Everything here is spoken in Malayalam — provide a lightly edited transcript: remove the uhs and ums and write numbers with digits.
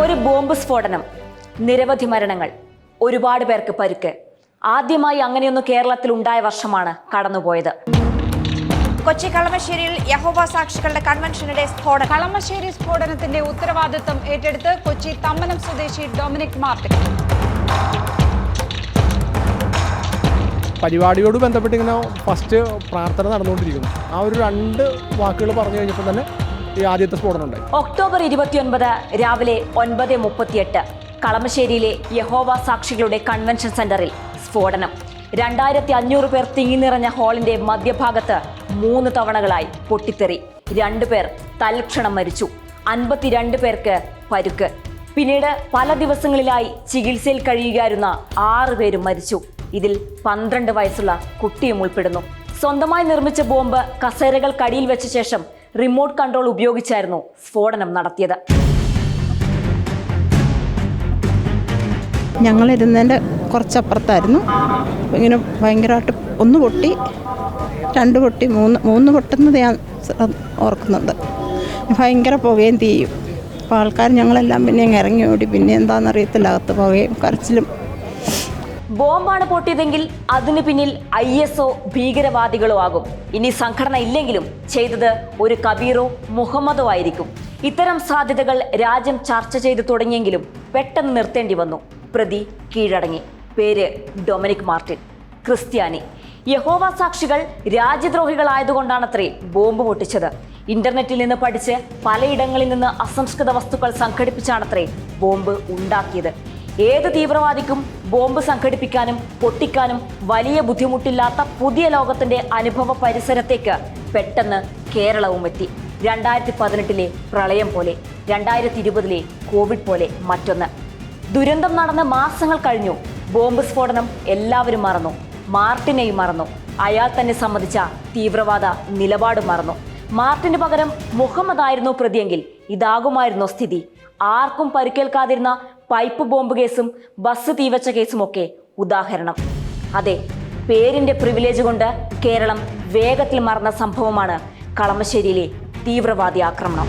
ഒരു ബോംബ് സ്ഫോടനം, നിരവധി മരണങ്ങൾ, ഒരുപാട് പേർക്ക് പരുക്ക്. ആദ്യമായി അങ്ങനെയൊന്നും കേരളത്തിൽ ഉണ്ടായ വർഷമാണ് കടന്നുപോയത്. കൊച്ചി കളമശ്ശേരിയിൽ യഹോവ സാക്ഷികളുടെ കൺവെൻഷനിടെ സ്ഫോടനം. കളമശ്ശേരി സ്ഫോടനത്തിന്റെ ഉത്തരവാദിത്വം ഏറ്റെടുത്ത് കൊച്ചി തമ്മനം സ്വദേശി ഡൊമിനിക് മാർട്ടിൻ. പരിപാടിയോട് ബന്ധപ്പെട്ട് ഇങ്ങനെ ഫസ്റ്റ് പ്രാർത്ഥന നടന്നുകൊണ്ടിരിക്കുന്നു. ആ ഒരു 2 വാക്കുകൾ പറഞ്ഞു കഴിഞ്ഞപ്പോൾ തന്നെ ഈ ആദ്യത്തെ സ്ഫോടനം ഉണ്ടായി. ഒക്ടോബർ 29 രാവിലെ 9:38 കളമശ്ശേരിയിലെ യഹോവ സാക്ഷികളുടെ കൺവെൻഷൻ സെന്ററിൽ സ്ഫോടനം. 2500 പേർ തിങ്ങി നിറഞ്ഞ ഹാളിന്റെ മധ്യഭാഗത്ത് 3 തവണകളായി പൊട്ടിത്തെറി. 2 പേർ തൽക്ഷണം മരിച്ചു. 52 പേർക്ക് പരുക്ക്. പിന്നീട് പല ദിവസങ്ങളിലായി ചികിത്സയിൽ കഴിയുകയായിരുന്ന 6 പേരും മരിച്ചു. ഇതിൽ 12 വയസ്സുള്ള കുട്ടിയും ഉൾപ്പെടുന്നു. സ്വന്തമായി നിർമ്മിച്ച ബോംബ് കസേരകൾക്കടിയിൽ വെച്ച ശേഷം റിമോട്ട് കൺട്രോൾ ഉപയോഗിച്ചായിരുന്നു സ്ഫോടനം നടത്തിയത്. ഞങ്ങളിരുന്നതിൻ്റെ കുറച്ചപ്പുറത്തായിരുന്നു. ഇങ്ങനെ ഭയങ്കരമായിട്ട് 1 പൊട്ടി, 2 പൊട്ടി, 3 പൊട്ടുന്നത് ഞാൻ ഓർക്കുന്നുണ്ട്. ഭയങ്കര പുകയും തീയും. അപ്പോൾ ആൾക്കാർ ഞങ്ങളെല്ലാം പിന്നെ ഇറങ്ങി ഓടി. പിന്നെ എന്താണെന്നറിയത്തില്ല, അകത്ത് പുകയും കരച്ചിലും. ബോംബാണ് പൊട്ടിയതെങ്കിൽ അതിനു പിന്നിൽ ISO ഭീകരവാദികളോ ആകും. ഇനി സംഘടന ഇല്ലെങ്കിലും ചെയ്തത് ഒരു കബീറോ മുഹമ്മദോ ആയിരിക്കും. ഇത്തരം സാധ്യതകൾ രാജ്യം ചർച്ച ചെയ്തു തുടങ്ങിയെങ്കിലും പെട്ടെന്ന് നിർത്തേണ്ടി വന്നു. പ്രതി കീഴടങ്ങി. പേര് ഡൊമിനിക് മാർട്ടിൻ, ക്രിസ്ത്യാനി. യഹോവ സാക്ഷികൾ രാജ്യദ്രോഹികളായതുകൊണ്ടാണത്രേ ബോംബ് പൊട്ടിച്ചത്. ഇന്റർനെറ്റിൽ നിന്ന് പഠിച്ച് പലയിടങ്ങളിൽ നിന്ന് അസംസ്കൃത വസ്തുക്കൾ സംഘടിപ്പിച്ചാണത്രേ ബോംബ് ഉണ്ടാക്കിയത്. ഏത് തീവ്രവാദിക്കും ബോംബ് സംഘടിപ്പിക്കാനും പൊട്ടിക്കാനും വലിയ ബുദ്ധിമുട്ടില്ലാത്ത പുതിയ ലോകത്തിന്റെ അനുഭവ പരിസരത്തേക്ക് പെട്ടെന്ന് കേരളവും എത്തി. 2018 പ്രളയം പോലെ, 2020 കോവിഡ് പോലെ മറ്റൊന്ന്. ദുരന്തം നടന്ന് മാസങ്ങൾ കഴിഞ്ഞു. ബോംബ് സ്ഫോടനം എല്ലാവരും മറന്നു. മാർട്ടിനെയും മറന്നു. അയാൾ തന്നെ സമ്മതിച്ച തീവ്രവാദ നിലപാട് മറന്നു. മാർട്ടിന് പകരം മുഹമ്മദ് ആയിരുന്നു പ്രതിയെങ്കിൽ ഇതാകുമായിരുന്നോ സ്ഥിതി? ആർക്കും പരിക്കേൽക്കാതിരുന്ന പൈപ്പ് ബോംബ് കേസും ബസ് തീവച്ച കേസുമൊക്കെ ഉദാഹരണം. അതെ, പേരിന്റെ പ്രിവിലേജ് കൊണ്ട് കേരളം വേഗത്തിൽ മറന്ന സംഭവമാണ് കളമശ്ശേരിയിലെ തീവ്രവാദി ആക്രമണം.